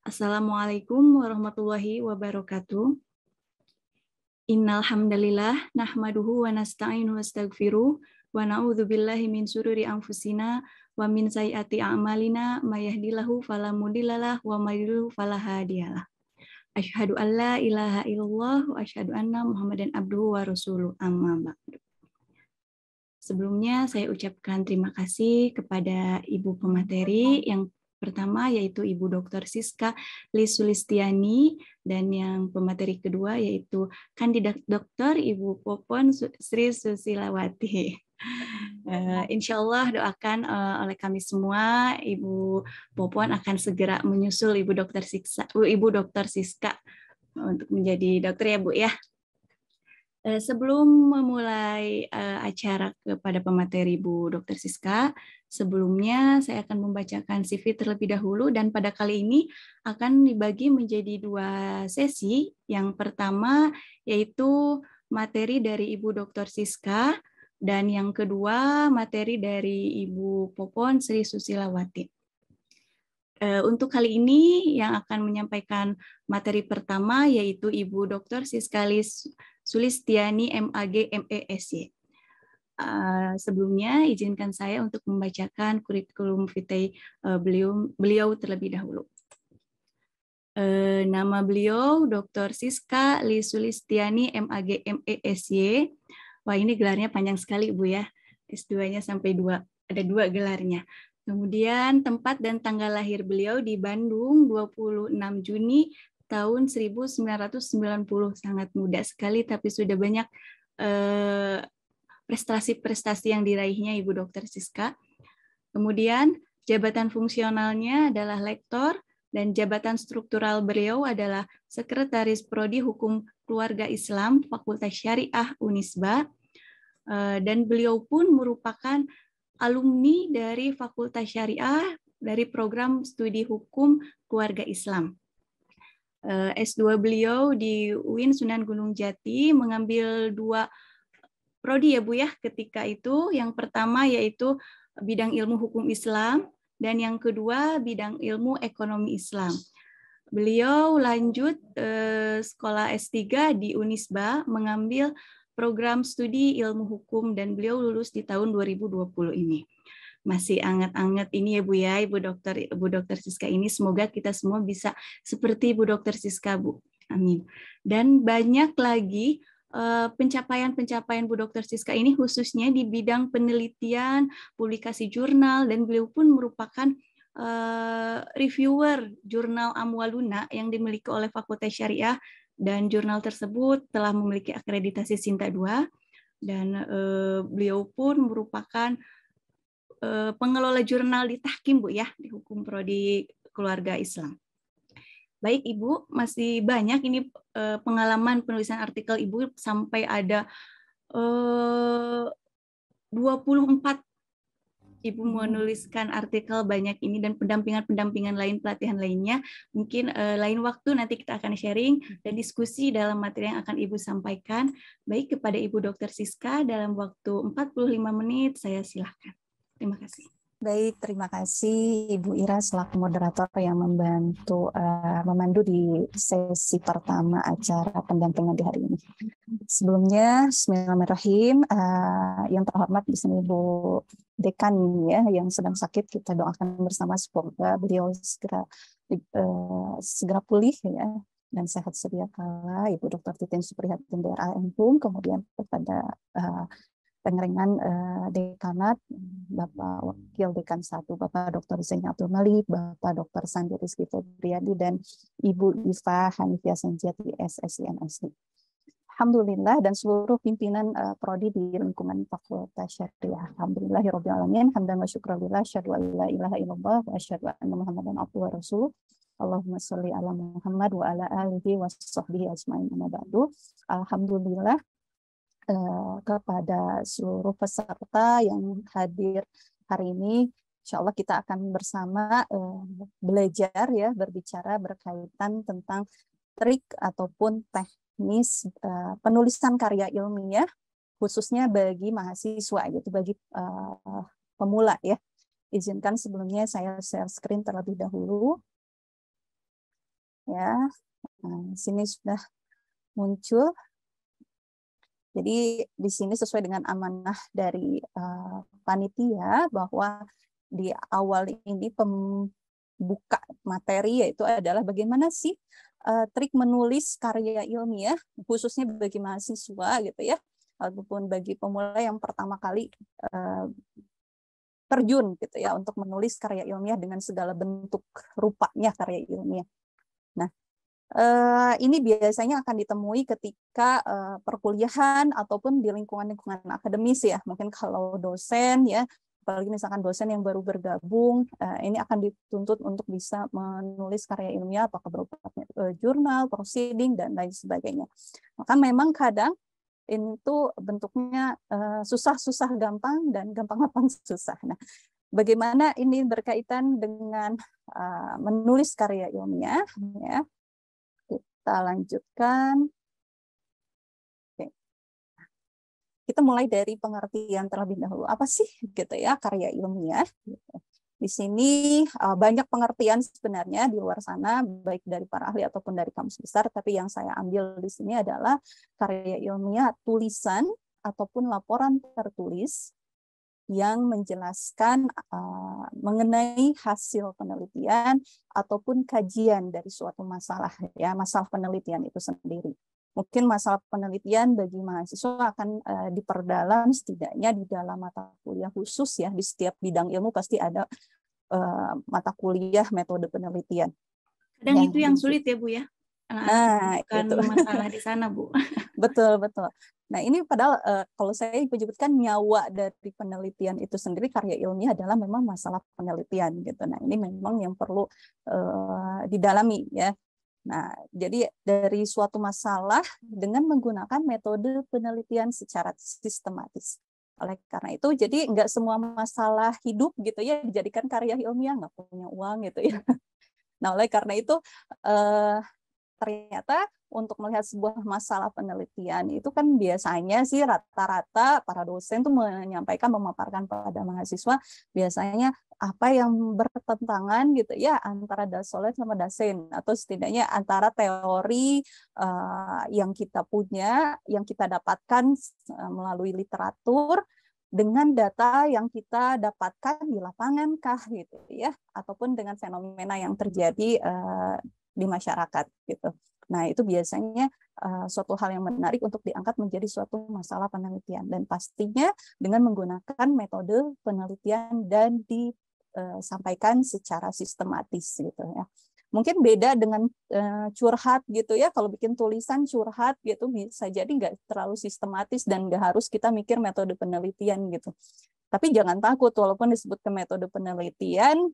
Assalamualaikum warahmatullahi wabarakatuh. Innal hamdalillah nahmaduhu wa nasta'inu wastaghfiruh wa na'udzu billahi min syururi anfusina wa min sayyiati a'malina may yahdihillahu fala mudhillalah wa may yudhlil fala hadiyalah. Asyhadu an la ilaha illallah wa asyhadu anna Muhammadan abduhu wa rasuluh. Amma ba'du. Sebelumnya saya ucapkan terima kasih kepada Ibu pemateri yang pertama yaitu Ibu Dr. Siska Lisulistiani dan yang pemateri kedua yaitu kandidat dokter Ibu Popon Sri Susilawati. Insya Allah doakan oleh kami semua Ibu Popon akan segera menyusul Ibu Dr. Siska untuk menjadi dokter ya Bu ya. Sebelum memulai acara kepada pemateri Bu Dr. Siska, sebelumnya saya akan membacakan CV terlebih dahulu dan pada kali ini akan dibagi menjadi 2 sesi. Yang pertama yaitu materi dari Ibu Dr. Siska dan yang kedua materi dari Ibu Popon Sri Susilawati. Untuk kali ini yang akan menyampaikan materi pertama yaitu Ibu Dr. Siska Sulistiani MAG MESY. Sebelumnya izinkan saya untuk membacakan kurikulum vitae beliau terlebih dahulu. Nama beliau Dr. Siska Lisulistiani MAG MESY. Wah, ini gelarnya panjang sekali Bu ya. S2-nya sampai 2, ada 2 gelarnya. Kemudian tempat dan tanggal lahir beliau di Bandung 26 Juni tahun 1990. Sangat muda sekali tapi sudah banyak prestasi-prestasi yang diraihnya Ibu Dr. Siska. Kemudian jabatan fungsionalnya adalah lektor dan jabatan struktural beliau adalah Sekretaris Prodi Hukum Keluarga Islam Fakultas Syariah Unisba. Dan beliau pun merupakan alumni dari Fakultas Syariah dari program studi hukum keluarga Islam. S2 beliau di UIN Sunan Gunung Jati mengambil 2 prodi ya Bu ya ketika itu. Yang pertama yaitu bidang ilmu hukum Islam dan yang kedua bidang ilmu ekonomi Islam. Beliau lanjut sekolah S3 di Unisba mengambil program studi ilmu hukum dan beliau lulus di tahun 2020 ini. Masih anget-anget ini ya Bu ya, Ibu Dr. Siska ini. Semoga kita semua bisa seperti Ibu Dr. Siska Bu. Amin. Dan banyak lagi pencapaian-pencapaian Bu Dr. Siska ini khususnya di bidang penelitian, publikasi jurnal, dan beliau pun merupakan reviewer jurnal Amwaluna yang dimiliki oleh Fakultas Syariah. Dan jurnal tersebut telah memiliki akreditasi Sinta 2 dan beliau pun merupakan pengelola jurnal di Tahkim Bu ya, di Hukum Prodi Keluarga Islam. Baik Ibu, masih banyak ini pengalaman penulisan artikel Ibu sampai ada 24 Ibu menuliskan artikel banyak ini dan pendampingan lain, pelatihan lainnya. Mungkin lain waktu nanti kita akan sharing dan diskusi dalam materi yang akan Ibu sampaikan. Baik, kepada Ibu Dr. Siska dalam waktu 45 menit, saya silakan. Terima kasih. Baik, terima kasih Ibu Ira selaku moderator yang memandu di sesi pertama acara pendampingan di hari ini. Sebelumnya, Bismillahirrahmanirrahim. Yang terhormat di sini Ibu Dekan ya, yang sedang sakit, kita doakan bersama semoga beliau segera pulih ya dan sehat sedia kala. Ibu Dr. Titin Suprihatin DRA Enhum, kemudian kepada Pengeringan Dekanat, Bapak Wakil Dekan 1, Bapak Dr. Zaini Abdul Malik, Bapak Dr. Sandi Rizky Febriadi, dan Ibu Iva Hanifia Senjati SSI MSI. Alhamdulillah, dan seluruh pimpinan prodi di lingkungan Fakultas Syariah. Alhamdulillahirabbil alamin, hamdan wa syukralillah, asyhadu an la ilaha illallah wa asyhadu anna Muhammadan abduhu wa rasuluh. Allahumma sholli ala Muhammad wa ala alihi wa sahbihi ajmain. Amma ba'du. Alhamdulillah, kepada seluruh peserta yang hadir hari ini, insya Allah kita akan bersama belajar ya, berbicara berkaitan tentang trik ataupun teknis penulisan karya ilmiah, khususnya bagi mahasiswa, gitu, bagi pemula ya. Izinkan sebelumnya saya share screen terlebih dahulu. Ya, sini sudah muncul. Jadi di sini sesuai dengan amanah dari panitia bahwa di awal ini pembuka materi yaitu adalah bagaimana sih trik menulis karya ilmiah khususnya bagi mahasiswa gitu ya, ataupun bagi pemula yang pertama kali terjun gitu ya untuk menulis karya ilmiah dengan segala bentuk rupanya karya ilmiah. Nah, ini biasanya akan ditemui ketika perkuliahan ataupun di lingkungan-lingkungan akademis ya. Mungkin kalau dosen ya, apalagi misalkan dosen yang baru bergabung, ini akan dituntut untuk bisa menulis karya ilmiah apakah berupa jurnal, proceeding dan lain sebagainya. Maka memang kadang ini tuh bentuknya susah-susah gampang dan gampang-gampang susah. Nah, bagaimana ini berkaitan dengan menulis karya ilmiah ya. Kita lanjutkan. Oke. Kita mulai dari pengertian terlebih dahulu. Apa sih gitu ya karya ilmiah? Di sini banyak pengertian sebenarnya di luar sana, baik dari para ahli ataupun dari kamus besar, tapi yang saya ambil di sini adalah karya ilmiah tulisan ataupun laporan tertulis yang menjelaskan mengenai hasil penelitian ataupun kajian dari suatu masalah ya, masalah penelitian itu sendiri. Mungkin masalah penelitian bagi mahasiswa akan diperdalam setidaknya di dalam mata kuliah khusus ya, di setiap bidang ilmu pasti ada mata kuliah metode penelitian. Kadang itu yang sulit ya Bu ya. Nah, bukan itu masalah di sana Bu. betul betul. Nah ini padahal kalau saya menyebutkan nyawa dari penelitian itu sendiri karya ilmiah adalah memang masalah penelitian gitu. Nah ini memang yang perlu didalami ya. Nah jadi dari suatu masalah dengan menggunakan metode penelitian secara sistematis. Oleh karena itu jadi nggak semua masalah hidup gitu ya dijadikan karya ilmiah, nggak punya uang gitu ya. Nah oleh karena itu ternyata untuk melihat sebuah masalah penelitian itu kan biasanya sih rata-rata para dosen tuh menyampaikan, memaparkan pada mahasiswa biasanya apa yang bertentangan gitu ya antara dasolet sama dasen, atau setidaknya antara teori yang kita punya, yang kita dapatkan melalui literatur dengan data yang kita dapatkan di lapangan kah gitu ya, ataupun dengan fenomena yang terjadi di masyarakat gitu. Nah, itu biasanya suatu hal yang menarik untuk diangkat menjadi suatu masalah penelitian, dan pastinya dengan menggunakan metode penelitian dan disampaikan secara sistematis gitu ya. Mungkin beda dengan curhat gitu ya. Kalau bikin tulisan curhat gitu bisa jadi nggak terlalu sistematis dan nggak harus kita mikir metode penelitian gitu. Tapi jangan takut, walaupun disebutkan metode penelitian,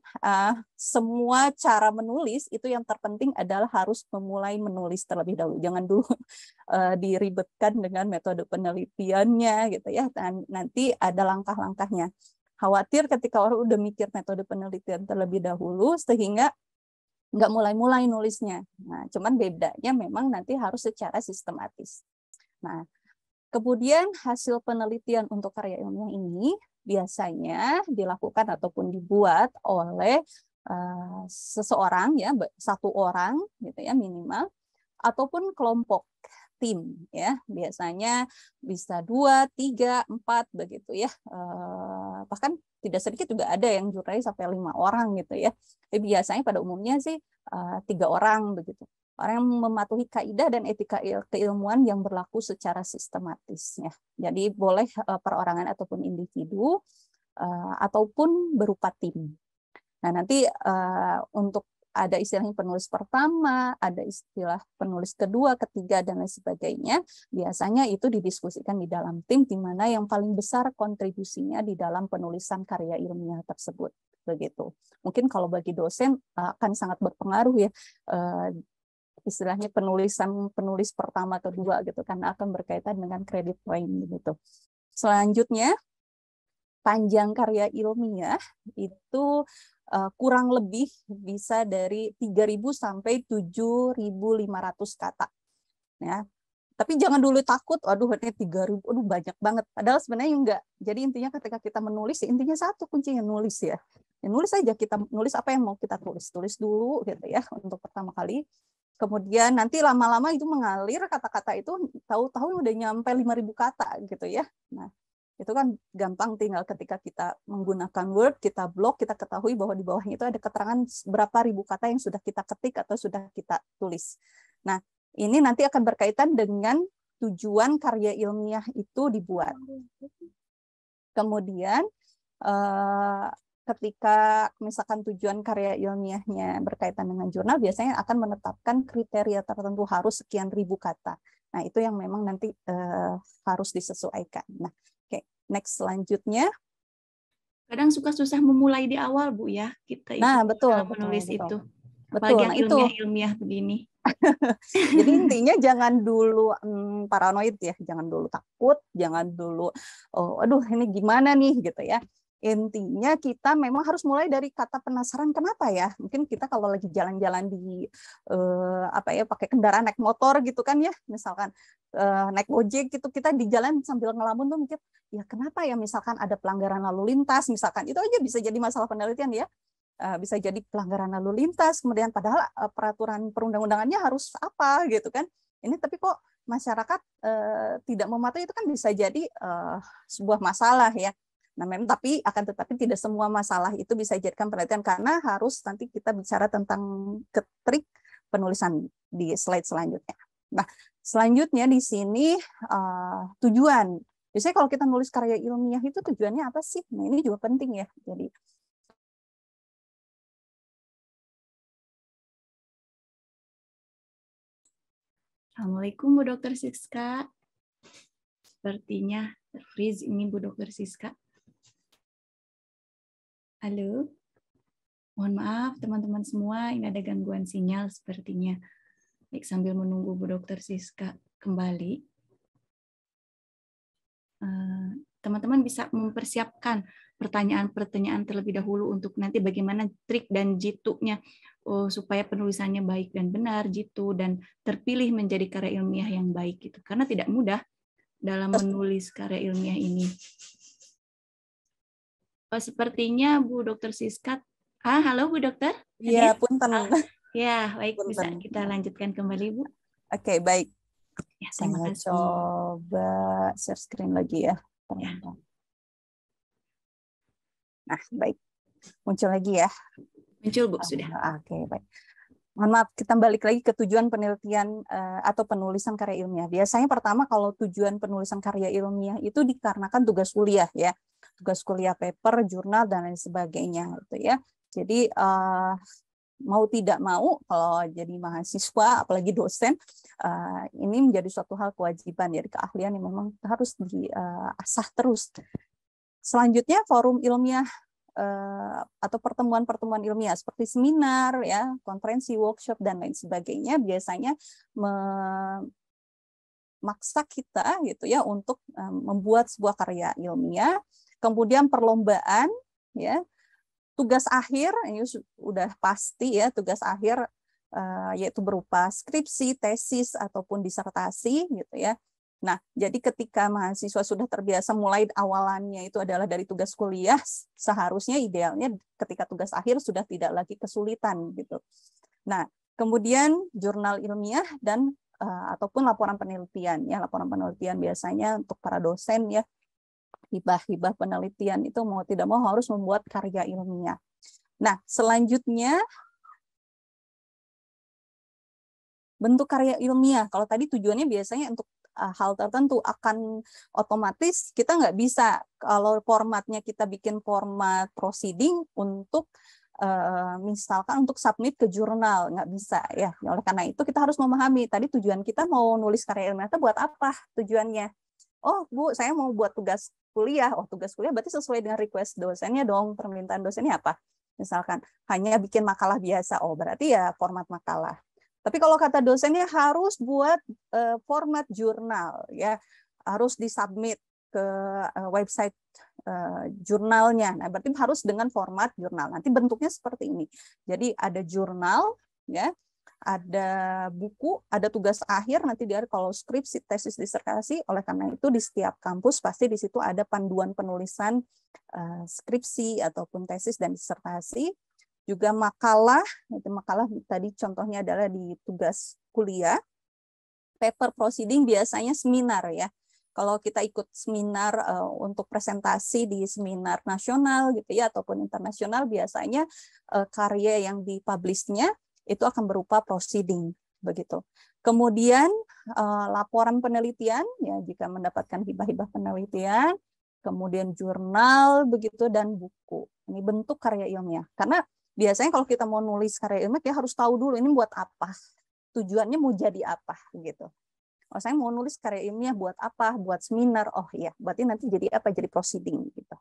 semua cara menulis itu yang terpenting adalah harus memulai menulis terlebih dahulu. Jangan dulu diribetkan dengan metode penelitiannya gitu ya. Dan nanti ada langkah-langkahnya. Khawatir ketika orang udah mikir metode penelitian terlebih dahulu sehingga nggak mulai-mulai nulisnya. Nah, cuman bedanya memang nanti harus secara sistematis. Nah, kemudian hasil penelitian untuk karya ilmiah ini biasanya dilakukan ataupun dibuat oleh seseorang ya, satu orang gitu ya minimal, ataupun kelompok tim ya, biasanya bisa 2, 3, 4 begitu ya, bahkan tidak sedikit juga ada yang jumlahnya sampai 5 orang gitu ya. Tapi biasanya pada umumnya sih 3 orang begitu. Orang yang mematuhi kaidah dan etika keilmuan yang berlaku secara sistematis ya. Jadi boleh perorangan ataupun individu ataupun berupa tim. Nah, nanti untuk ada istilahnya penulis pertama, ada istilah penulis kedua, ketiga, dan lain sebagainya. Biasanya itu didiskusikan di dalam tim, di mana yang paling besar kontribusinya di dalam penulisan karya ilmiah tersebut. Begitu. Mungkin kalau bagi dosen akan sangat berpengaruh ya, istilahnya penulis pertama, kedua gitu, karena akan berkaitan dengan credit point gitu. Selanjutnya, panjang karya ilmiah itu kurang lebih bisa dari 3.000 sampai 7.500 kata. Ya. Tapi jangan dulu takut, aduh ini 3.000, aduh banyak banget. Padahal sebenarnya enggak. Jadi intinya ketika kita menulis, intinya satu kuncinya nulis ya. Ya nulis aja, kita nulis apa yang mau kita tulis. Tulis dulu gitu ya untuk pertama kali. Kemudian nanti lama-lama itu mengalir, kata-kata itu tahu-tahu udah nyampe 5.000 kata gitu ya. Nah, itu kan gampang, tinggal ketika kita menggunakan Word, kita blok, kita ketahui bahwa di bawahnya itu ada keterangan berapa ribu kata yang sudah kita ketik atau sudah kita tulis. Nah, ini nanti akan berkaitan dengan tujuan karya ilmiah itu dibuat. Kemudian ketika misalkan tujuan karya ilmiahnya berkaitan dengan jurnal, biasanya akan menetapkan kriteria tertentu harus sekian ribu kata. Nah, itu yang memang nanti harus disesuaikan. Nah, oke, next selanjutnya. Kadang suka susah memulai di awal, Bu ya, kita itu Nah, betul, dalam menulis itu. Apalagi betul. yang Nah, itu. ilmiah-ilmiah begini. Jadi intinya jangan dulu paranoid ya, jangan dulu takut, jangan dulu aduh ini gimana nih gitu ya. Intinya kita memang harus mulai dari kata penasaran, kenapa ya? Mungkin kita kalau lagi jalan-jalan di pakai kendaraan naik motor gitu kan ya, misalkan naik ojek gitu, kita di jalan sambil ngelamun tuh mikir, ya kenapa ya, misalkan ada pelanggaran lalu lintas misalkan, itu aja bisa jadi masalah penelitian ya. Bisa jadi pelanggaran lalu lintas, kemudian padahal peraturan perundang-undangannya harus apa gitu kan. Ini tapi kok masyarakat tidak mematuhi, itu kan bisa jadi sebuah masalah ya. Nah, memang tapi akan tetapi tidak semua masalah itu bisa dijadikan penelitian, karena harus nanti kita bicara tentang trik penulisan di slide selanjutnya. Nah, selanjutnya di sini tujuan. Biasanya kalau kita nulis karya ilmiah itu tujuannya apa sih? Nah, ini juga penting ya. Jadi Assalamualaikum Bu Dr. Siska. Sepertinya terfreeze ini Bu Dr. Siska. Halo. Mohon maaf teman-teman semua, ini ada gangguan sinyal sepertinya. Baik, sambil menunggu Bu Dr. Siska kembali. Teman-teman bisa mempersiapkan pertanyaan-pertanyaan terlebih dahulu untuk nanti bagaimana trik dan jitu-nya supaya penulisannya baik dan benar, jitu, dan terpilih menjadi karya ilmiah yang baik gitu. Karena tidak mudah dalam menulis karya ilmiah ini. Sepertinya Bu Dr. Siska. Halo Bu Dokter. Iya, punten. Ya, baik, punten. bisa kita lanjutkan kembali Bu. Oke, baik. Ya, terima Saya kasih. coba share screen lagi ya. Ya. Nah, baik. Muncul lagi ya. Muncul Bu, sudah. Oke, baik. Mohon maaf, kita balik lagi ke tujuan penelitian atau penulisan karya ilmiah. Biasanya pertama kalau tujuan penulisan karya ilmiah itu dikarenakan tugas kuliah ya. Tugas kuliah, paper, jurnal, dan lain sebagainya gitu ya. Jadi mau tidak mau kalau jadi mahasiswa apalagi dosen ini menjadi suatu hal kewajiban, jadi keahlian yang memang harus diasah terus. Selanjutnya forum ilmiah atau pertemuan-pertemuan ilmiah seperti seminar ya, konferensi, workshop, dan lain sebagainya biasanya memaksa kita gitu ya untuk membuat sebuah karya ilmiah. Kemudian perlombaan ya, tugas akhir ini sudah pasti ya, tugas akhir yaitu berupa skripsi, tesis, ataupun disertasi gitu ya. Nah, jadi ketika mahasiswa sudah terbiasa mulai awalannya itu adalah dari tugas kuliah, seharusnya idealnya ketika tugas akhir sudah tidak lagi kesulitan gitu. Nah, kemudian jurnal ilmiah dan ataupun laporan penelitian ya, laporan penelitian biasanya untuk para dosen ya, hibah-hibah penelitian itu mau tidak mau harus membuat karya ilmiah. Nah, selanjutnya bentuk karya ilmiah. Kalau tadi tujuannya biasanya untuk hal tertentu, akan otomatis kita nggak bisa kalau formatnya kita bikin format proceeding untuk misalkan untuk submit ke jurnal, nggak bisa ya. Oleh karena itu kita harus memahami tadi tujuan kita mau nulis karya ilmiah itu buat apa tujuannya. Oh Bu, saya mau buat tugas kuliah. Oh, tugas kuliah berarti sesuai dengan request dosennya dong. Permintaan dosennya apa? Misalkan hanya bikin makalah biasa. Oh, berarti ya format makalah. Tapi kalau kata dosennya harus buat format jurnal ya, harus disubmit ke website jurnalnya. Nah, berarti harus dengan format jurnal. Nanti bentuknya seperti ini. Jadi ada jurnal ya, ada buku, ada tugas akhir, nanti dia kalau skripsi, tesis, disertasi. Oleh karena itu di setiap kampus pasti di situ ada panduan penulisan skripsi ataupun tesis dan disertasi. juga makalah. Itu makalah tadi contohnya adalah di tugas kuliah. Paper proceeding biasanya seminar ya. Kalau kita ikut seminar untuk presentasi di seminar nasional gitu ya ataupun internasional, biasanya karya yang dipublishnya itu akan berupa proceeding begitu. Kemudian laporan penelitian ya jika mendapatkan hibah-hibah penelitian, kemudian jurnal begitu dan buku. Ini bentuk karya ilmiah. Karena biasanya kalau kita mau nulis karya ilmiah ya harus tahu dulu ini buat apa. Tujuannya mau jadi apa gitu. Oh, saya mau nulis karya ilmiah buat apa? Buat seminar. Oh iya, berarti nanti jadi apa? Jadi proceeding gitu.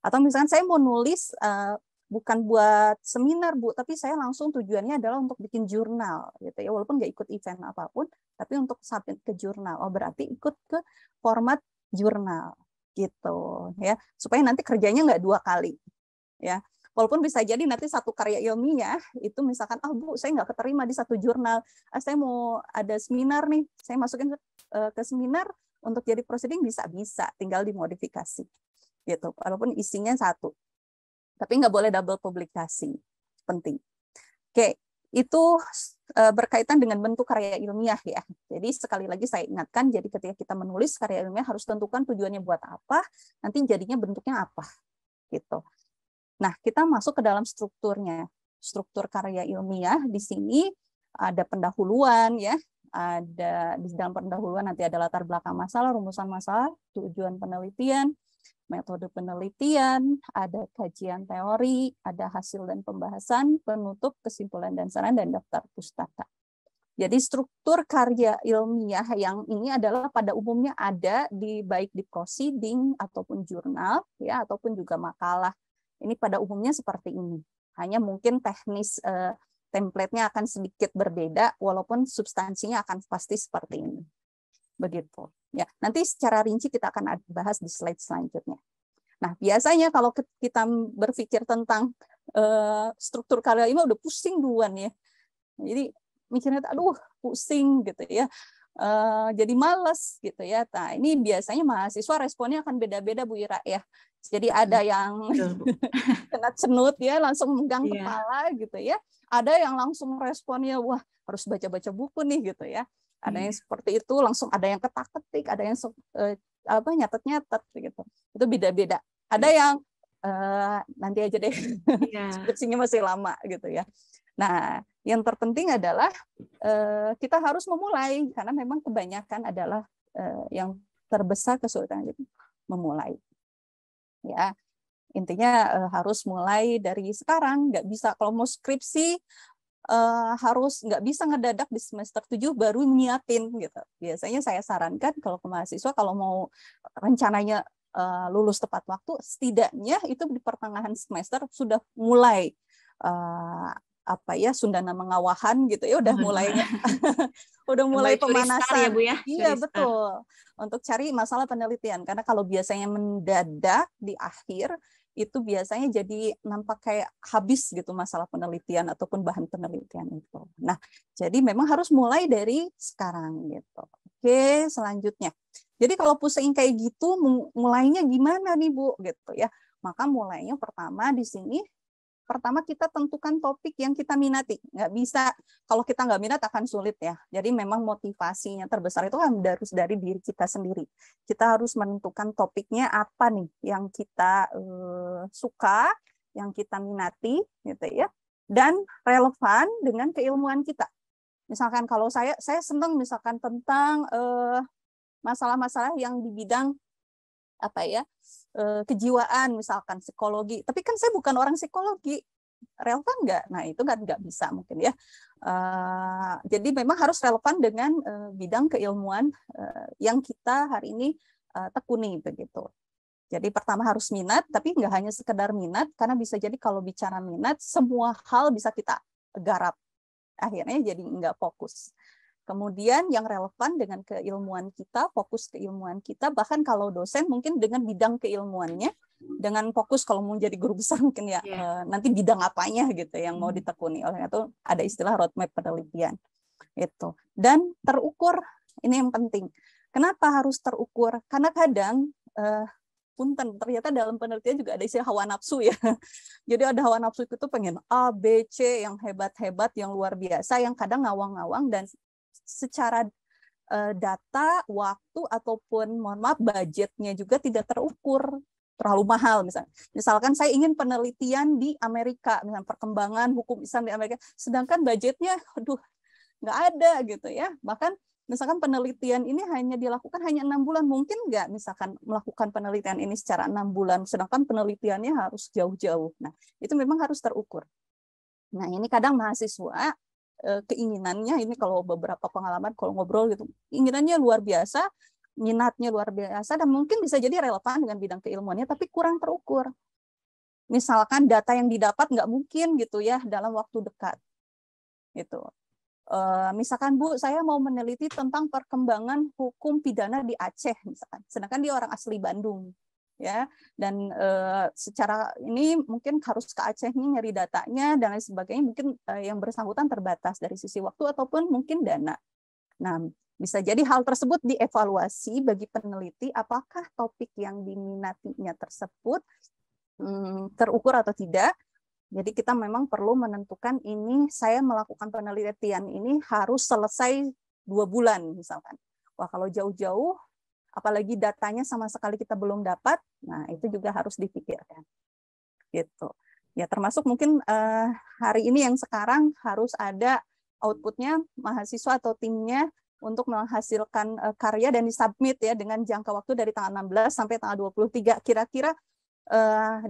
Atau misalkan saya mau nulis bukan buat seminar, Bu, tapi saya langsung tujuannya adalah untuk bikin jurnal gitu ya. Walaupun nggak ikut event apapun, tapi untuk submit ke jurnal. Oh, berarti ikut ke format jurnal gitu ya. Supaya nanti kerjanya nggak 2 kali. Ya. Walaupun bisa jadi nanti satu karya ilmiah itu misalkan, Bu, saya nggak keterima di satu jurnal, saya mau ada seminar nih, saya masukin ke seminar untuk jadi proceeding bisa, tinggal dimodifikasi gitu. Walaupun isinya satu, tapi nggak boleh double publikasi, penting. Oke, itu berkaitan dengan bentuk karya ilmiah ya. Jadi sekali lagi saya ingatkan, jadi ketika kita menulis karya ilmiah harus tentukan tujuannya buat apa, nanti jadinya bentuknya apa gitu. Nah, kita masuk ke dalam strukturnya. Struktur karya ilmiah di sini ada pendahuluan ya. Ada di dalam pendahuluan nanti ada latar belakang masalah, rumusan masalah, tujuan penelitian, metode penelitian, ada kajian teori, ada hasil dan pembahasan, penutup, kesimpulan dan saran, dan daftar pustaka. Jadi struktur karya ilmiah yang ini adalah pada umumnya ada baik di proceeding ataupun jurnal ya ataupun juga makalah. Ini pada umumnya seperti ini. Hanya mungkin teknis template-nya akan sedikit berbeda, walaupun substansinya akan pasti seperti ini. Begitu. Ya, nanti secara rinci kita akan bahas di slide selanjutnya. Nah, biasanya kalau kita berpikir tentang struktur karya ilmiah udah pusing duluan ya. Jadi mikirnya, aduh pusing gitu ya. Jadi malas gitu ya. Nah, ini biasanya mahasiswa responnya akan beda-beda Bu Ira ya. Jadi ada yang kena cenut ya, langsung megang kepala gitu ya. Ada yang langsung responnya, wah harus baca-baca buku nih gitu ya. Ada yang seperti itu, langsung ada yang ketak-ketik, ada yang nyatet-nyatet gitu. Itu beda-beda. Ada yang nanti aja deh, skripsinya masih lama gitu ya. Nah, yang terpenting adalah kita harus memulai, karena memang kebanyakan adalah yang terbesar kesulitan itu memulai. Ya, intinya harus mulai dari sekarang. Nggak bisa kalau mau skripsi harus nggak bisa ngedadak di semester 7 baru nyiapin gitu. Biasanya saya sarankan kalau ke mahasiswa kalau mau rencananya lulus tepat waktu, setidaknya itu di pertengahan semester sudah mulai Sundana mengawahan gitu ya, udah mulainya udah mulai pemanasan ya, Bu, ya? Iya betul, untuk cari masalah penelitian, karena kalau biasanya mendadak di akhir itu biasanya jadi nampak kayak habis gitu masalah penelitian ataupun bahan penelitian itu. Nah, jadi memang harus mulai dari sekarang gitu. Oke, selanjutnya. Jadi kalau pusing kayak gitu mulainya gimana nih Bu gitu ya. Maka mulainya pertama di sini kita tentukan topik yang kita minati. Nggak bisa, kalau kita nggak minat akan sulit ya. Jadi memang motivasinya terbesar itu kan harus dari diri kita sendiri. Kita harus menentukan topiknya apa nih yang kita suka, yang kita minati, gitu ya, dan relevan dengan keilmuan kita. Misalkan kalau saya senang misalkan tentang masalah-masalah yang di bidang kejiwaan, misalkan psikologi, tapi kan saya bukan orang psikologi, relevan nggak? Nah itu kan nggak bisa mungkin ya. Jadi memang harus relevan dengan bidang keilmuan yang kita hari ini tekuni begitu. Jadi pertama harus minat, tapi nggak hanya sekedar minat, karena bisa jadi kalau bicara minat semua hal bisa kita garap, akhirnya jadi nggak fokus. Kemudian yang relevan dengan keilmuan kita, fokus keilmuan kita, bahkan kalau dosen mungkin dengan bidang keilmuannya, dengan fokus kalau mau jadi guru besar mungkin ya nanti bidang apanya gitu yang mau ditekuni. Oleh itu ada istilah roadmap penelitian itu. Dan terukur, ini yang penting. Kenapa harus terukur? Karena kadang punten, ternyata dalam penelitian juga ada istilah hawa nafsu ya. Jadi ada hawa nafsu itu pengen A, B, C yang hebat-hebat, yang luar biasa, yang kadang ngawang-ngawang dan secara data, waktu, ataupun mohon maaf budgetnya juga tidak terukur, terlalu mahal misalnya. Misalkan saya ingin penelitian di Amerika, misalnya perkembangan hukum Islam di Amerika, sedangkan budgetnya, aduh, nggak ada gitu ya. Bahkan misalkan penelitian ini hanya dilakukan hanya 6 bulan, mungkin nggak misalkan melakukan penelitian ini secara 6 bulan, sedangkan penelitiannya harus jauh-jauh. Nah, itu memang harus terukur. Nah, ini kadang mahasiswa keinginannya ini kalau beberapa pengalaman kalau ngobrol gitu, keinginannya luar biasa, minatnya luar biasa, dan mungkin bisa jadi relevan dengan bidang keilmuannya, tapi kurang terukur. Misalkan data yang didapat nggak mungkin gitu ya dalam waktu dekat. Gitu. Misalkan Bu, saya mau meneliti tentang perkembangan hukum pidana di Aceh, misalkan, sedangkan dia orang asli Bandung. Ya, dan secara ini mungkin harus ke Aceh nih nyari datanya dan lain sebagainya, mungkin yang bersangkutan terbatas dari sisi waktu ataupun mungkin dana. Nah, bisa jadi hal tersebut dievaluasi bagi peneliti apakah topik yang diminatinya tersebut terukur atau tidak. Jadi kita memang perlu menentukan ini saya melakukan penelitian ini harus selesai 2 bulan misalkan. Wah, kalau jauh-jauh apalagi datanya sama sekali kita belum dapat, nah itu juga harus dipikirkan. Gitu. Ya termasuk mungkin hari ini yang sekarang harus ada outputnya mahasiswa atau timnya untuk menghasilkan karya dan disubmit ya dengan jangka waktu dari tanggal 16 sampai tanggal 23. Kira-kira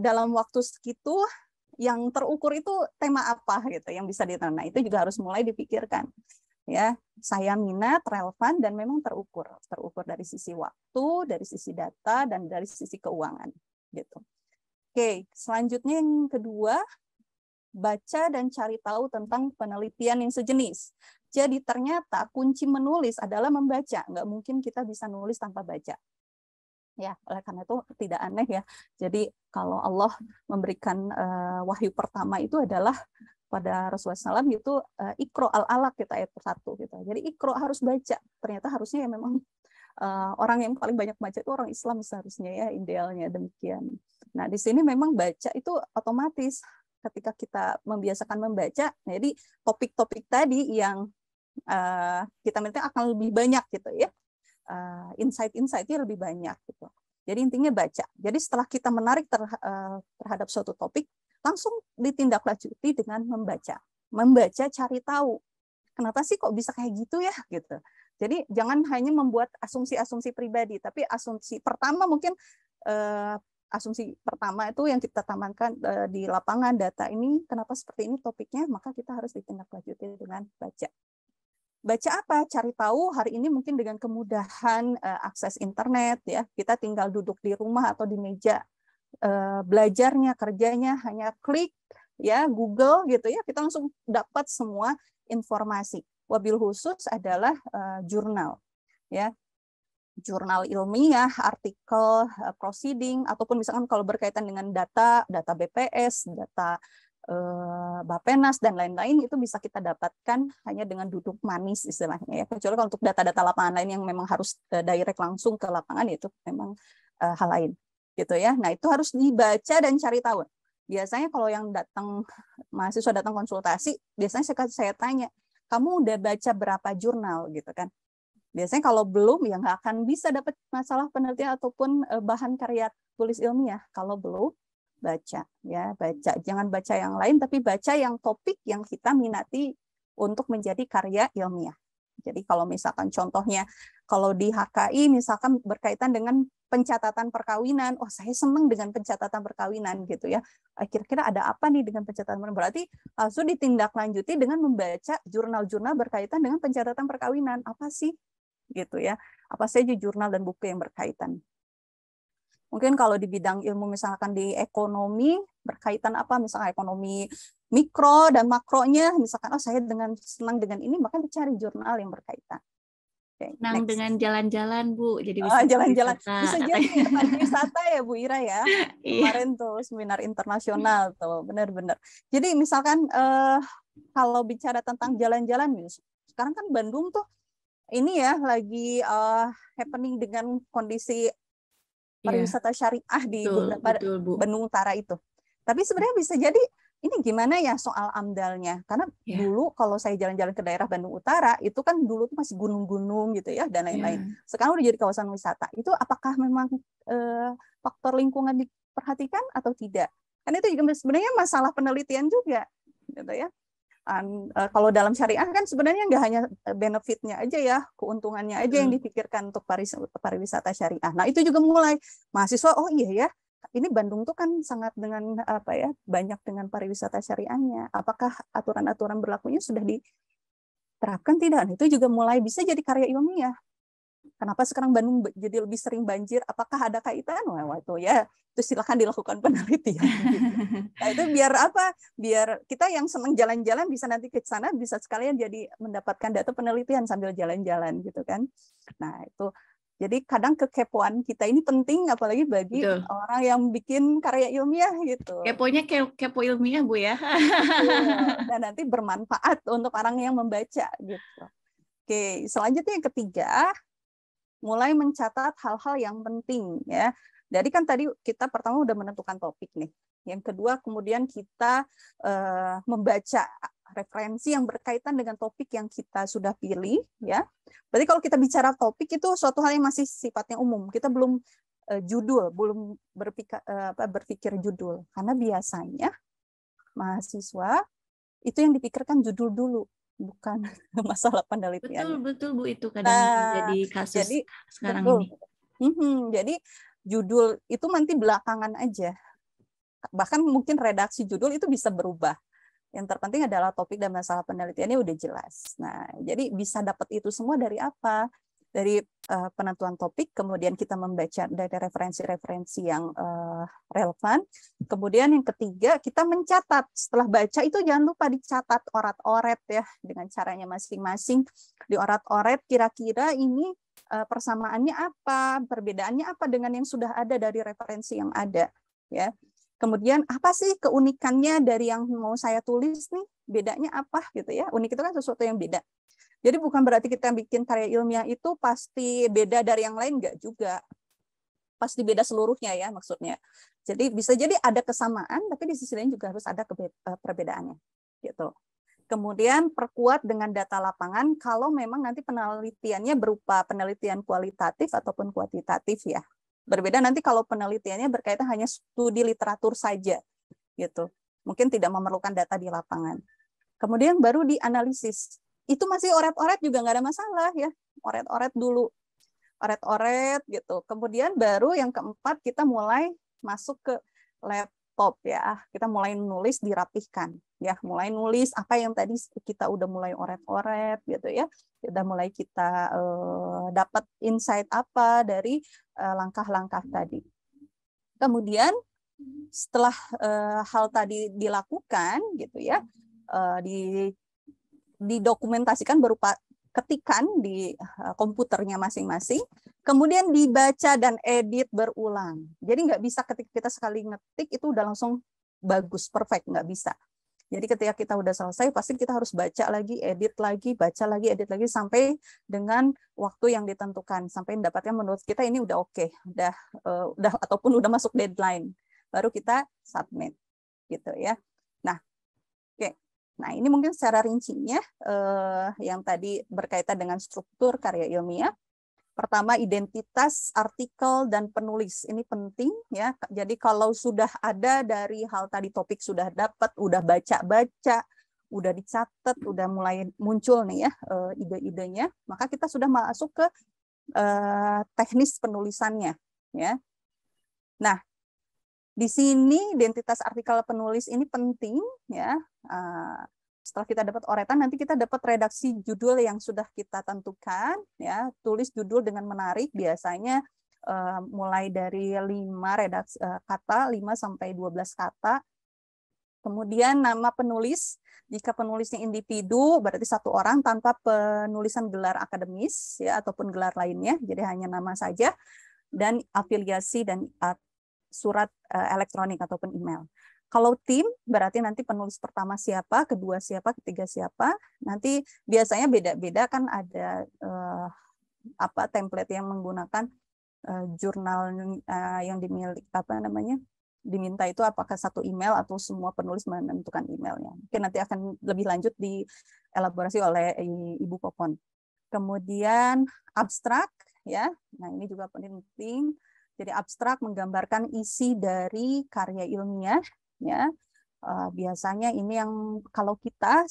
dalam waktu segitu yang terukur itu tema apa gitu yang bisa ditentukan. Nah, itu juga harus mulai dipikirkan. Ya, saya minat, relevan, dan memang terukur dari sisi waktu, dari sisi data, dan dari sisi keuangan. Gitu. Oke, selanjutnya yang kedua, baca dan cari tahu tentang penelitian yang sejenis. Jadi ternyata kunci menulis adalah membaca. Nggak mungkin kita bisa nulis tanpa baca. Ya, oleh karena itu tidak aneh ya. Jadi kalau Allah memberikan wahyu pertama itu adalah pada Rasulullah SAW gitu, Iqra al-alaq kita ayat 1 gitu. Jadi Iqra harus baca. Ternyata harusnya ya memang orang yang paling banyak baca itu orang Islam seharusnya ya, idealnya demikian. Nah, di sini memang baca itu otomatis ketika kita membiasakan membaca, jadi topik-topik tadi yang kita minta akan lebih banyak gitu ya. Insight-insightnya lebih banyak gitu. Jadi intinya baca. Jadi setelah kita menarik terhadap suatu topik, langsung ditindaklanjuti dengan membaca. Membaca, cari tahu. Kenapa sih kok bisa kayak gitu ya? Gitu. Jadi jangan hanya membuat asumsi-asumsi pribadi, tapi asumsi pertama mungkin asumsi pertama itu yang kita tamankan di lapangan data ini, kenapa seperti ini topiknya, maka kita harus ditindaklanjuti dengan baca. Baca apa? Cari tahu hari ini mungkin dengan kemudahan akses internet ya, kita tinggal duduk di rumah atau di meja belajarnya, kerjanya hanya klik ya Google gitu ya, kita langsung dapat semua informasi. Wabil khusus adalah jurnal ya. Jurnal ilmiah, artikel, proceeding, ataupun misalkan kalau berkaitan dengan data BPS, data Bapenas dan lain-lain, itu bisa kita dapatkan hanya dengan duduk manis istilahnya ya. Kecuali kalau untuk data-data lapangan lain yang memang harus direct langsung ke lapangan, itu memang hal lain gitu ya. Nah, itu harus dibaca dan cari tahu. Biasanya kalau yang mahasiswa datang konsultasi, biasanya saya tanya, kamu udah baca berapa jurnal gitu kan? Biasanya kalau belum ya nggak akan bisa dapat masalah penelitian ataupun bahan karya tulis ilmiah kalau belum baca ya. Baca, jangan baca yang lain tapi baca yang topik yang kita minati untuk menjadi karya ilmiah. Jadi kalau misalkan contohnya kalau di HKI misalkan berkaitan dengan pencatatan perkawinan, oh saya senang dengan pencatatan perkawinan gitu ya. Kira-kira ada apa nih dengan pencatatan perkawinan? Berarti langsung ditindaklanjuti dengan membaca jurnal-jurnal berkaitan dengan pencatatan perkawinan. Apa sih? Gitu ya, apa saja jurnal dan buku yang berkaitan. Mungkin kalau di bidang ilmu misalkan di ekonomi berkaitan apa, misalkan ekonomi mikro dan makronya, misalkan saya senang dengan ini, maka dicari jurnal yang berkaitan. Senang dengan jalan-jalan Bu, jadi bisa jalan-jalan bisa jadi wisata ya Bu Ira ya. Kemarin tuh seminar internasional tuh, benar-benar. Jadi misalkan kalau bicara tentang jalan-jalan, sekarang kan Bandung tuh ini ya lagi happening dengan kondisi pariwisata syariah di betul, beberapa betul, Bu. Bandung Utara itu. Tapi sebenarnya bisa jadi ini gimana ya soal AMDAL-nya? Karena dulu kalau saya jalan-jalan ke daerah Bandung Utara, itu kan dulu tuh masih gunung-gunung gitu ya, dan lain-lain. Sekarang udah jadi kawasan wisata. Itu apakah memang faktor lingkungan diperhatikan atau tidak? Kan itu juga sebenarnya masalah penelitian juga, gitu ya. Kalau dalam syariah kan sebenarnya nggak hanya benefitnya aja ya, keuntungannya aja yang dipikirkan untuk pariwisata syariah. Nah itu juga mulai mahasiswa, oh iya ya, ini Bandung tuh kan sangat dengan apa ya, banyak dengan pariwisata syariahnya. Apakah aturan-aturan berlakunya sudah diterapkan tidak? Nah, itu juga mulai bisa jadi karya ilmiah. Kenapa sekarang Bandung jadi lebih sering banjir? Apakah ada kaitan? Wah, itu ya, itu silakan dilakukan penelitian. Gitu. Nah, itu biar apa? Biar kita yang senang jalan-jalan bisa nanti ke sana, bisa sekalian jadi mendapatkan data penelitian sambil jalan-jalan gitu kan. Nah, itu jadi kadang kekepoan kita ini penting, apalagi bagi orang yang bikin karya ilmiah gitu. Keponya kepo ilmiah, Bu ya. Dan nanti bermanfaat untuk orang yang membaca gitu. Oke, selanjutnya yang ketiga, mulai mencatat hal-hal yang penting ya. Jadi kan tadi kita pertama udah menentukan topik nih. Yang kedua kemudian kita membaca referensi yang berkaitan dengan topik yang kita sudah pilih ya. Berarti kalau kita bicara topik itu suatu hal yang masih sifatnya umum. Kita belum judul, belum berpikir judul. Karena biasanya mahasiswa itu yang dipikirkan judul dulu, bukan masalah penelitian. Betul Bu, itu kadang jadi kasus jadi, sekarang betul. ini. Jadi judul itu nanti belakangan aja. Bahkan mungkin redaksi judul itu bisa berubah. Yang terpenting adalah topik dan masalah penelitiannya udah jelas. Nah, jadi bisa dapat itu semua dari apa? Dari penentuan topik, kemudian kita membaca dari referensi-referensi yang relevan. Kemudian yang ketiga, kita mencatat. Setelah baca itu jangan lupa dicatat orat-oret ya, dengan caranya masing-masing. Di orat-oret kira-kira ini persamaannya apa, perbedaannya apa dengan yang sudah ada dari referensi yang ada. Ya. Kemudian apa sih keunikannya dari yang mau saya tulis nih? Bedanya apa gitu ya? Unik itu kan sesuatu yang beda. Jadi bukan berarti kita bikin karya ilmiah itu pasti beda dari yang lain, enggak juga. Pasti beda seluruhnya ya maksudnya. Jadi bisa jadi ada kesamaan, tapi di sisi lain juga harus ada perbedaannya. Gitu. Kemudian perkuat dengan data lapangan kalau memang nanti penelitiannya berupa penelitian kualitatif ataupun kuantitatif ya. Berbeda nanti kalau penelitiannya berkaitan hanya studi literatur saja, gitu. Mungkin tidak memerlukan data di lapangan. Kemudian baru dianalisis. Itu masih oret-oret juga nggak ada masalah ya. Oret-oret dulu. Oret-oret gitu. Kemudian baru yang keempat kita mulai masuk ke laptop ya. Kita mulai nulis dirapihkan ya. Mulai nulis apa yang tadi kita udah mulai oret-oret gitu ya. Udah mulai kita dapat insight apa dari langkah-langkah tadi. Kemudian setelah hal tadi dilakukan gitu ya, didokumentasikan berupa ketikan di komputernya masing-masing, kemudian dibaca dan edit berulang. Jadi nggak bisa ketika kita sekali ngetik itu udah langsung bagus, perfect, nggak bisa. Jadi ketika kita udah selesai, pasti kita harus baca lagi, baca lagi, edit lagi, sampai dengan waktu yang ditentukan. Sampai dapatnya menurut kita ini udah oke, udah ataupun udah masuk deadline. Baru kita submit. Gitu ya. Nah, oke. Nah, ini mungkin secara rincinya yang tadi berkaitan dengan struktur karya ilmiah. Pertama, identitas artikel dan penulis. Ini penting ya. Jadi kalau sudah ada dari hal tadi topik sudah dapat, udah baca-baca, udah dicatat, udah mulai muncul nih ya ide-idenya, maka kita sudah masuk ke teknis penulisannya ya. Nah, di sini identitas artikel penulis ini penting ya. Setelah kita dapat oretan, nanti kita dapat redaksi judul yang sudah kita tentukan ya. Tulis judul dengan menarik, biasanya mulai dari 5 redaksi kata, 5 sampai 12 kata. Kemudian nama penulis, jika penulisnya individu berarti satu orang tanpa penulisan gelar akademis ya ataupun gelar lainnya, jadi hanya nama saja, dan afiliasi dan surat elektronik ataupun email. Kalau tim, berarti nanti penulis pertama siapa, kedua siapa, ketiga siapa. Nanti biasanya beda-beda kan ada template yang menggunakan jurnal yang diminta itu apakah satu email atau semua penulis menentukan emailnya. Mungkin nanti akan lebih lanjut dielaborasi oleh Ibu Popon. Kemudian abstrak, ya. Nah ini juga penting. Jadi abstrak menggambarkan isi dari karya ilmiah, ya. Biasanya ini yang kalau kita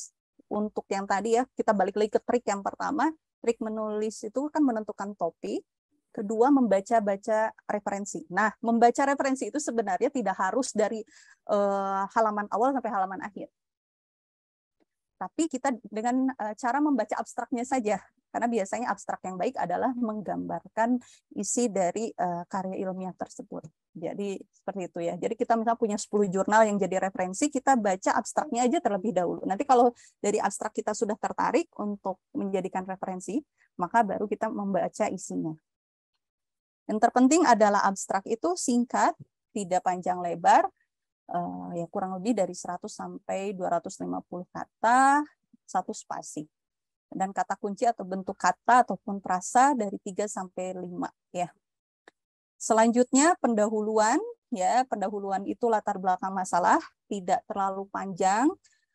untuk yang tadi ya, kita balik lagi ke trik yang pertama, trik menulis itu kan menentukan topik. Kedua, membaca-baca referensi. Nah, membaca referensi itu sebenarnya tidak harus dari halaman awal sampai halaman akhir. Tapi kita dengan cara membaca abstraknya saja. Karena biasanya abstrak yang baik adalah menggambarkan isi dari karya ilmiah tersebut. Jadi seperti itu ya. Jadi kita misalnya punya 10 jurnal yang jadi referensi, kita baca abstraknya aja terlebih dahulu. Nanti kalau dari abstrak kita sudah tertarik untuk menjadikan referensi, maka baru kita membaca isinya. Yang terpenting adalah abstrak itu singkat, tidak panjang lebar, ya kurang lebih dari 100 sampai 250 kata, 1 spasi. Dan kata kunci atau bentuk kata ataupun frasa dari 3 sampai 5 ya. Selanjutnya pendahuluan, ya, pendahuluan itu latar belakang masalah, tidak terlalu panjang,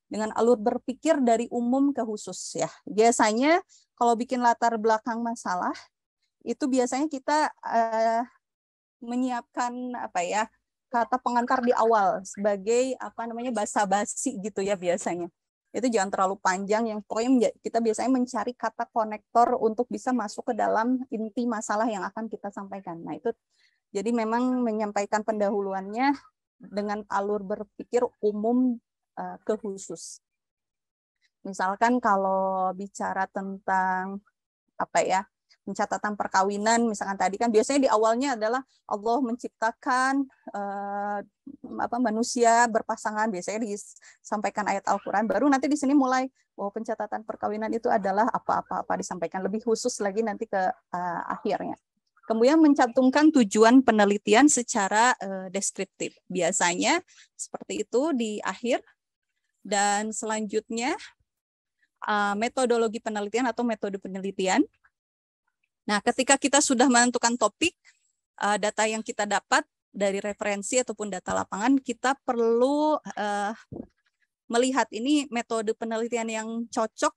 dengan alur berpikir dari umum ke khusus ya. Biasanya kalau bikin latar belakang masalah itu biasanya kita menyiapkan kata pengantar di awal sebagai basa-basi gitu ya biasanya. Itu jangan terlalu panjang, yang pokoknya kita biasanya mencari kata konektor untuk bisa masuk ke dalam inti masalah yang akan kita sampaikan. Nah, itu jadi memang menyampaikan pendahuluannya dengan alur berpikir umum ke khusus. Misalkan kalau bicara tentang pencatatan perkawinan, misalkan tadi kan biasanya di awalnya adalah Allah menciptakan manusia berpasangan, biasanya disampaikan ayat Al-Quran, baru nanti di sini mulai pencatatan perkawinan itu adalah apa-apa disampaikan lebih khusus lagi nanti ke akhirnya. Kemudian mencantumkan tujuan penelitian secara deskriptif, biasanya seperti itu di akhir. Dan selanjutnya metodologi penelitian atau metode penelitian. Nah, ketika kita sudah menentukan topik, data yang kita dapat dari referensi ataupun data lapangan, kita perlu melihat ini metode penelitian yang cocok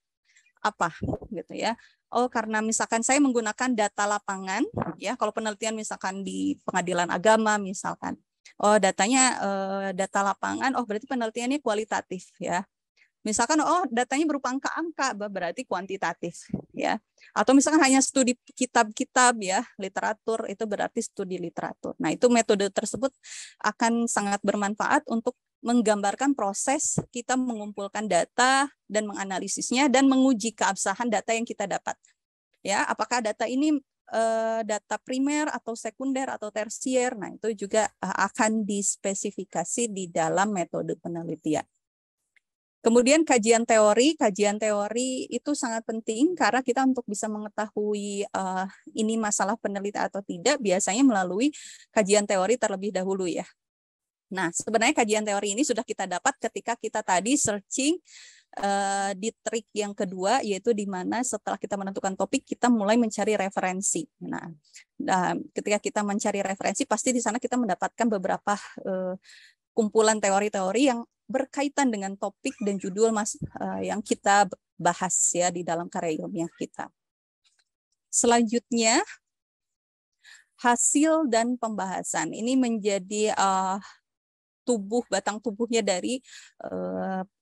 apa gitu ya. Oh, karena misalkan saya menggunakan data lapangan, ya, kalau penelitian misalkan di pengadilan agama misalkan, datanya data lapangan, berarti penelitiannya kualitatif ya. Misalkan datanya berupa angka-angka, berarti kuantitatif ya. Atau misalkan hanya studi kitab-kitab ya, literatur, itu berarti studi literatur. Nah, itu metode tersebut akan sangat bermanfaat untuk menggambarkan proses kita mengumpulkan data dan menganalisisnya dan menguji keabsahan data yang kita dapat. Ya, apakah data ini data primer atau sekunder atau tersier. Nah, itu juga akan dispesifikasi di dalam metode penelitian. Kemudian kajian teori itu sangat penting karena kita untuk bisa mengetahui ini masalah penelitian atau tidak, biasanya melalui kajian teori terlebih dahulu ya. Nah, sebenarnya kajian teori ini sudah kita dapat ketika kita tadi searching di trik yang kedua, yaitu di mana setelah kita menentukan topik, kita mulai mencari referensi. Nah, ketika kita mencari referensi, pasti di sana kita mendapatkan beberapa kumpulan teori-teori yang berkaitan dengan topik dan judul yang kita bahas ya di dalam karya ilmiah kita. Selanjutnya, hasil dan pembahasan. Ini menjadi batang tubuhnya dari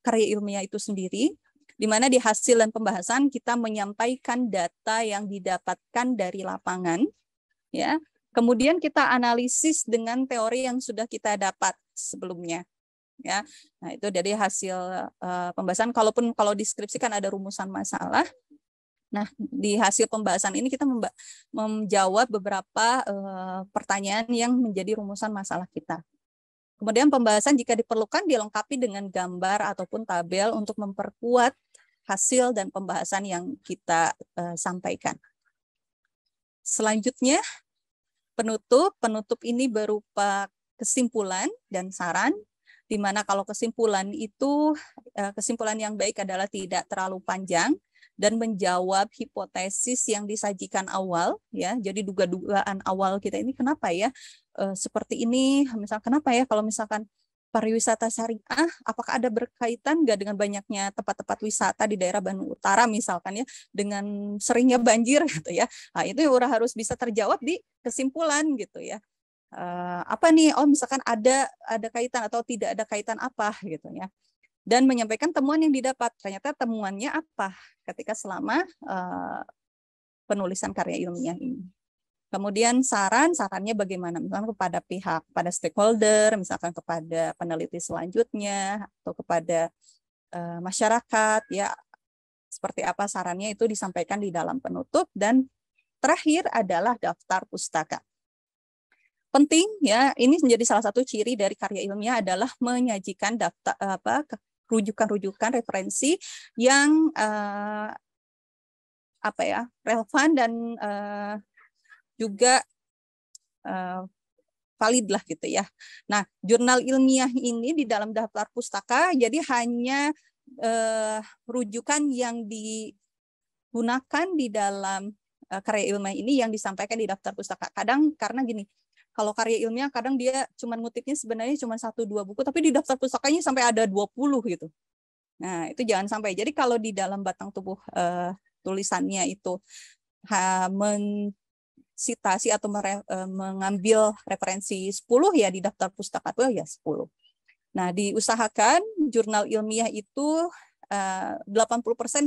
karya ilmiah itu sendiri, di mana di hasil dan pembahasan kita menyampaikan data yang didapatkan dari lapangan, ya. Kemudian kita analisis dengan teori yang sudah kita dapat sebelumnya, ya. Nah, itu dari hasil pembahasan. Kalau deskripsikan ada rumusan masalah. Nah, di hasil pembahasan ini kita menjawab beberapa pertanyaan yang menjadi rumusan masalah kita. Kemudian pembahasan jika diperlukan dilengkapi dengan gambar ataupun tabel untuk memperkuat hasil dan pembahasan yang kita sampaikan. Selanjutnya, penutup. Penutup ini berupa kesimpulan dan saran, di mana kalau kesimpulan itu, kesimpulan yang baik adalah tidak terlalu panjang, dan menjawab hipotesis yang disajikan awal ya. Jadi duga-dugaan awal kita ini kenapa ya seperti ini, misal kenapa ya kalau misalkan pariwisata syariah, apakah ada berkaitan nggak dengan banyaknya tempat-tempat wisata di daerah Bandung Utara misalkan ya, dengan seringnya banjir gitu ya. Nah, itu udah harus bisa terjawab di kesimpulan gitu ya. Apa nih? Oh, misalkan ada kaitan atau tidak ada kaitan apa gitu ya. Dan menyampaikan temuan yang didapat. Ternyata temuannya apa ketika selama penulisan karya ilmiah ini. Kemudian sarannya bagaimana, misalkan kepada pihak, pada stakeholder, misalkan kepada peneliti selanjutnya, atau kepada masyarakat, ya seperti apa sarannya itu disampaikan di dalam penutup. Dan terakhir adalah daftar pustaka. Penting ya, ini menjadi salah satu ciri dari karya ilmiah adalah menyajikan daftar rujukan-rujukan referensi yang relevan dan juga valid lah gitu ya. Nah, jurnal ilmiah ini di dalam daftar pustaka jadi hanya rujukan yang digunakan di dalam karya ilmiah ini yang disampaikan di daftar pustaka. Kadang karena gini, kalau karya ilmiah kadang dia cuma ngutipnya sebenarnya cuma 1-2 buku, tapi di daftar pustakanya sampai ada 20 gitu. Nah, itu jangan sampai. Jadi kalau di dalam batang tubuh tulisannya itu sitasi atau mengambil referensi 10 ya di daftar pustaka itu ya 10. Nah, diusahakan jurnal ilmiah itu 80%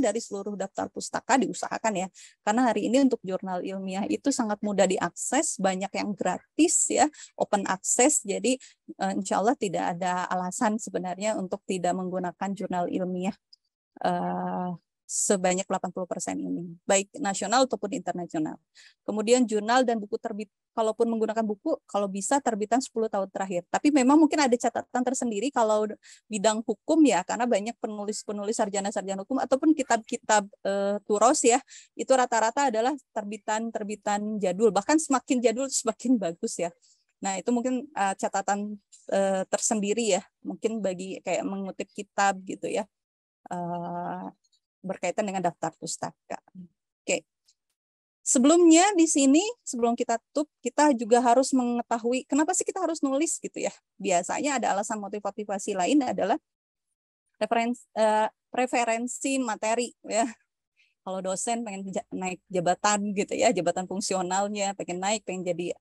dari seluruh daftar pustaka diusahakan ya. Karena hari ini untuk jurnal ilmiah itu sangat mudah diakses, banyak yang gratis ya, open access. Jadi insya Allah tidak ada alasan sebenarnya untuk tidak menggunakan jurnal ilmiah sebanyak 80% ini, baik nasional ataupun internasional. Kemudian jurnal dan buku terbit, kalaupun menggunakan buku, kalau bisa terbitan 10 tahun terakhir. Tapi memang mungkin ada catatan tersendiri kalau bidang hukum ya, karena banyak penulis-penulis sarjana-sarjana hukum ataupun kitab-kitab turos ya, itu rata-rata adalah terbitan jadul, bahkan semakin jadul semakin bagus ya. Nah, itu mungkin catatan tersendiri ya, mungkin bagi kayak mengutip kitab gitu ya. Berkaitan dengan daftar pustaka. Oke. Sebelumnya di sini, sebelum kita tutup, kita juga harus mengetahui kenapa sih kita harus nulis gitu ya. Biasanya ada alasan motivasi lain adalah preferensi materi ya. Kalau dosen pengen naik jabatan gitu ya, jabatan fungsionalnya, pengen naik, pengen jadi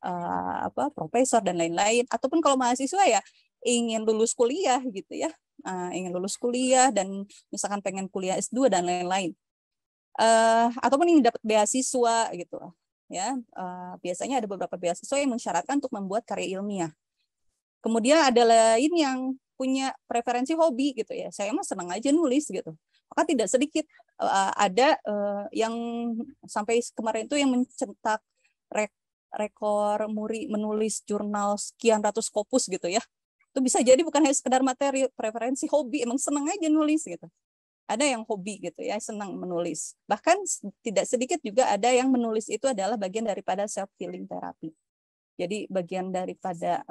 profesor dan lain-lain. Ataupun kalau mahasiswa ya ingin lulus kuliah gitu ya. Ingin lulus kuliah dan misalkan pengen kuliah S2 dan lain-lain, ataupun ingin dapat beasiswa gitu ya. Biasanya ada beberapa beasiswa yang mensyaratkan untuk membuat karya ilmiah. Kemudian ada lain yang punya preferensi hobi gitu ya, saya mah senang aja nulis gitu. Maka tidak sedikit ada yang sampai kemarin itu yang mencetak rekor muri menulis jurnal sekian ratus kopus gitu ya. Itu bisa jadi bukan hanya sekedar materi, preferensi hobi, emang senang aja nulis gitu. Ada yang hobi gitu ya, senang menulis. Bahkan tidak sedikit juga ada yang menulis itu adalah bagian daripada self healing therapy. Jadi bagian daripada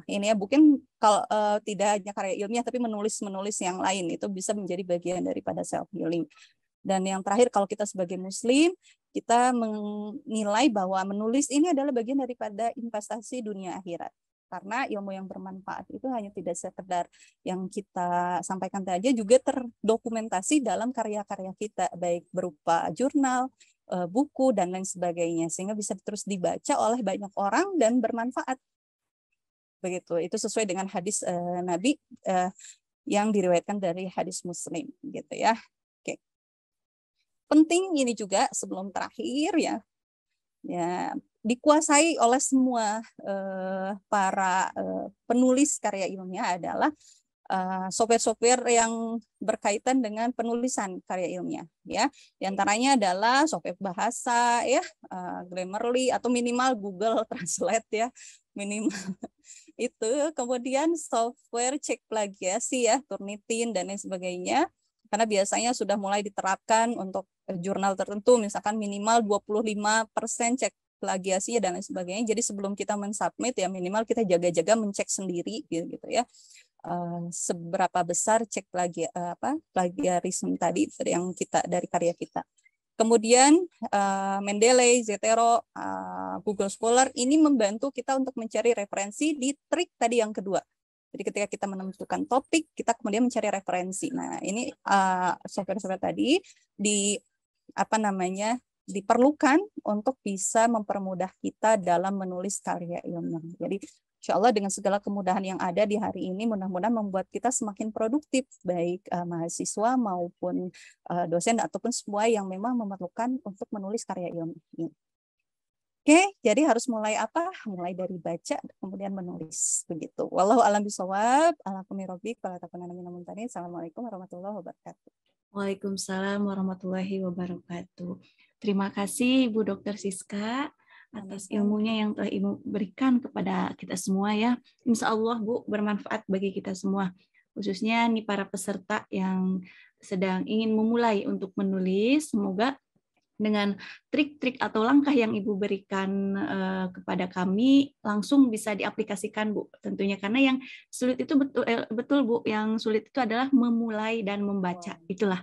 ini ya, mungkin kalau tidak hanya karya ilmiah tapi menulis yang lain itu bisa menjadi bagian daripada self healing. Dan yang terakhir, kalau kita sebagai muslim, kita menilai bahwa menulis ini adalah bagian daripada investasi dunia akhirat. Karena ilmu yang bermanfaat itu hanya tidak sekedar yang kita sampaikan saja, juga terdokumentasi dalam karya-karya kita, baik berupa jurnal, buku, dan lain sebagainya, sehingga bisa terus dibaca oleh banyak orang dan bermanfaat. Begitu, itu sesuai dengan hadis Nabi yang diriwayatkan dari hadis Muslim, gitu ya. Oke. Penting ini juga sebelum terakhir ya dikuasai oleh semua para penulis karya ilmiah adalah software-software yang berkaitan dengan penulisan karya ilmiah ya. Di antaranya adalah software bahasa ya, Grammarly atau minimal Google Translate ya, minimal itu. Kemudian software cek plagiasi ya, Turnitin dan lain sebagainya. Karena biasanya sudah mulai diterapkan untuk jurnal tertentu, misalkan minimal 25% cek plagiasinya dan lain sebagainya. Jadi sebelum kita mensubmit ya minimal kita jaga-jaga mencek sendiri gitu ya. seberapa besar cek plagiarisme tadi yang kita dari karya kita. Kemudian Mendeley, Zotero, Google Scholar ini membantu kita untuk mencari referensi di trik tadi yang kedua. Jadi ketika kita menentukan topik, kita kemudian mencari referensi. Nah, ini software-software tadi diperlukan untuk bisa mempermudah kita dalam menulis karya ilmiah. Jadi insya Allah dengan segala kemudahan yang ada di hari ini, mudah-mudahan membuat kita semakin produktif, baik mahasiswa maupun dosen ataupun semua yang memang memerlukan untuk menulis karya ilmiah. Oke, jadi harus mulai apa? Mulai dari baca, kemudian menulis. Begitu. Wallahu a'lam bishawab. Assalamualaikum warahmatullahi wabarakatuh. Waalaikumsalam warahmatullahi wabarakatuh. Terima kasih Ibu Dr. Siska atas ilmunya yang telah Ibu berikan kepada kita semua ya. Insya Allah Bu bermanfaat bagi kita semua. Khususnya nih para peserta yang sedang ingin memulai untuk menulis. Semoga dengan trik-trik atau langkah yang Ibu berikan kepada kami langsung bisa diaplikasikan Bu. Tentunya karena yang sulit itu betul Bu, yang sulit itu adalah memulai dan membaca. Itulah.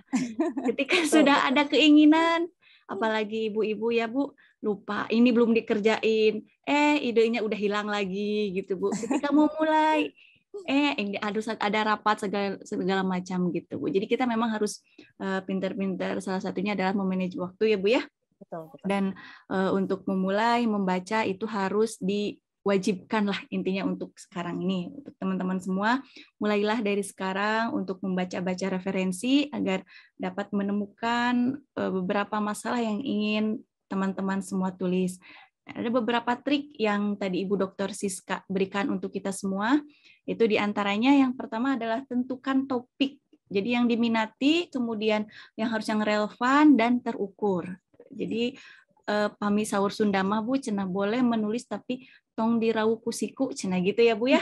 Ketika sudah ada keinginan, apalagi ibu-ibu ya Bu, lupa ini belum dikerjain, idenya udah hilang lagi gitu Bu. Ketika mau mulai, ada rapat segala macam gitu Bu. Jadi kita memang harus pintar-pintar. Salah satunya adalah memanage waktu ya Bu ya. Betul. Dan untuk memulai membaca itu harus diwajibkan lah intinya untuk sekarang ini. Untuk teman-teman semua, mulailah dari sekarang untuk membaca-baca referensi agar dapat menemukan beberapa masalah yang ingin teman-teman semua tulis. Ada beberapa trik yang tadi Ibu Dr. Siska berikan untuk kita semua. Itu diantaranya yang pertama adalah tentukan topik. Jadi yang diminati, kemudian yang harus yang relevan dan terukur. Jadi pami sahur Sunda mah Bu, cenah boleh menulis tapi tong dirau kusiku, cenah gitu ya Bu ya.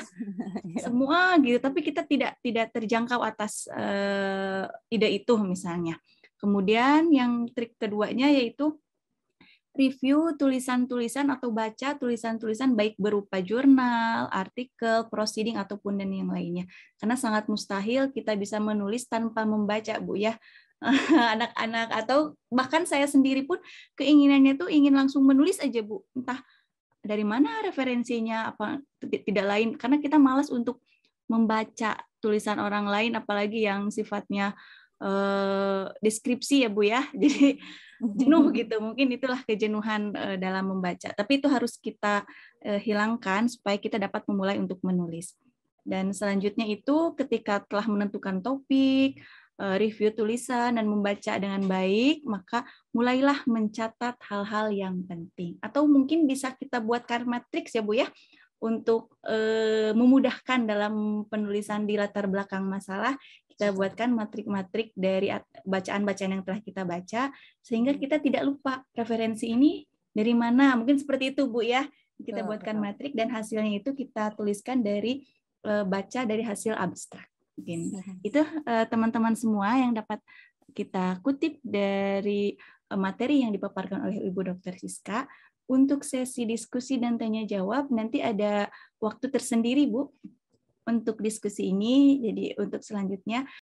Semua gitu, tapi kita tidak terjangkau atas ide itu misalnya. Kemudian yang trik keduanya yaitu review tulisan-tulisan atau baca tulisan-tulisan baik berupa jurnal, artikel, proceeding ataupun dan yang lainnya. Karena sangat mustahil kita bisa menulis tanpa membaca Bu ya. Anak-anak atau bahkan saya sendiri pun keinginannya tuh ingin langsung menulis aja Bu. Entah dari mana referensinya, apa tidak lain, karena kita malas untuk membaca tulisan orang lain apalagi yang sifatnya deskripsi ya Bu ya. Jadi jenuh gitu, mungkin itulah kejenuhan dalam membaca. Tapi itu harus kita hilangkan supaya kita dapat memulai untuk menulis. Dan selanjutnya itu ketika telah menentukan topik, review tulisan dan membaca dengan baik, maka mulailah mencatat hal-hal yang penting. Atau mungkin bisa kita buatkan matriks ya Bu ya, untuk memudahkan dalam penulisan di latar belakang masalah. Kita buatkan matrik-matrik dari bacaan-bacaan yang telah kita baca, sehingga kita tidak lupa referensi ini dari mana. Mungkin seperti itu Bu ya. Kita buatkan matrik dan hasilnya itu kita tuliskan dari baca dari hasil abstrak. Mungkin itu teman-teman semua yang dapat kita kutip dari materi yang dipaparkan oleh Ibu Dr. Siska. Untuk sesi diskusi dan tanya jawab nanti ada waktu tersendiri Bu untuk diskusi ini. Jadi untuk selanjutnya